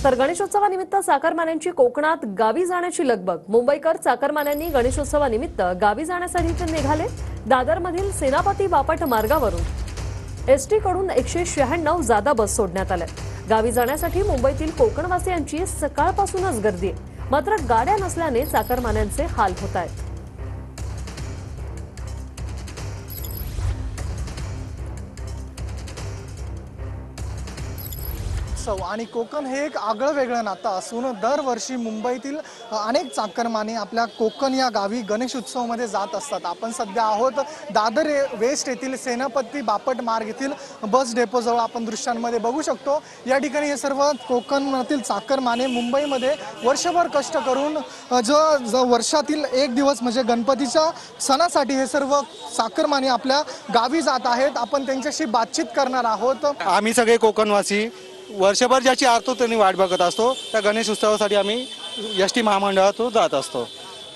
तर गणेशोत्सवानिमित्त चाकरमान्यांची कोकणात गावी जाण्याची लगबग। मुंबईकर चाकरमान्यांनी गणेशोत्सवानिमित्त गावी जाण्यासाठी निघाले। दादरमधील सेनापती बापट मार्गावरून एसटी कडून 196 जादा बस सोडण्यात आल्या। गावी जाण्यासाठी मुंबईतील कोकणवासियांची सकाळपासूनच गर्दी आहे, मात्र गाड्या नसल्याने चाकरमान्यांचे हाल होत आहेत। आणि कोकण हे एक आगळं वेगळं नातं असून दरवर्षी मुंबईतील अनेक चाकरमाने आपल्या कोकण या गावी गणेश उत्सवामध्ये जात असतात। आपण सध्या आहोत दादर वेस्ट येथील सेनापती बापट मार्ग येथील बस डेपोजवळ। आपण दृश्यांमध्ये बघू शकतो या ठिकाणी हे सर्व कोकणातील चाकरमाने मुंबईमध्ये वर्षभर कष्ट करून जो वर्षातील एक दिवस म्हणजे गणपतीच्या सणासाठी हे सर्व चाकरमाने आपल्या गावी जात आहेत। आपण त्यांच्याशी बातचीत करणार आहोत। आम्ही सगळे कोकणवासी वर्षभर ज्याची आर्ततेने वाट बघत असतो त्या गणेश उत्सवासाठी आम्ही एसटी महामंडळातून जात असतो,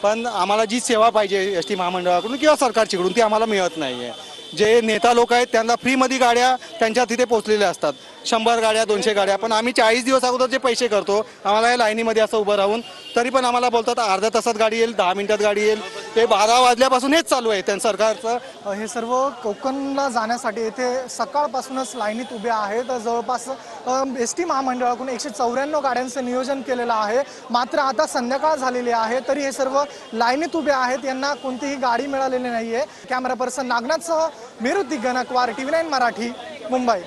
पण आम्हाला जी सेवा पाहिजे एसटी महामंडळाकडून किंवा सरकारकडून ती आम्हाला मिळत नाही आहे। जे नेता लोक आहेत त्यांना फ्रीमध्ये गाड्या त्यांच्या तिथे पोहोचलेल्या असतात, 100 गाड्या 200 गाड्या, पण आम्ही 40 दिवस अगोदर जे पैसे करतो आम्हाला या लाईनीमध्ये असं उभं राहून तरी पण आम्हाला बोलतात अर्ध्या तासात गाडी येईल, 10 मिनिटात गाडी येईल। ते 12 वाजल्यापासून हेच चालू आहे त्यांचं सरकारचं। हे सर्व कोकणला जाण्यासाठी येथे सकाळपासूनच लाईनीत उभे आहेत। जवळपास एसटी महामंडळाकडून 194 गाड्यांचं नियोजन केलेलं आहे, मात्र आता संध्याकाळ झालेली आहे तरी हे सर्व लाईनीत उभे आहेत, यांना कोणतीही गाडी मिळालेली नाहीये। कॅमेरा पर्सन नागनाथसह मेरुती गणकवार, TV9 मराठी, मुंबई।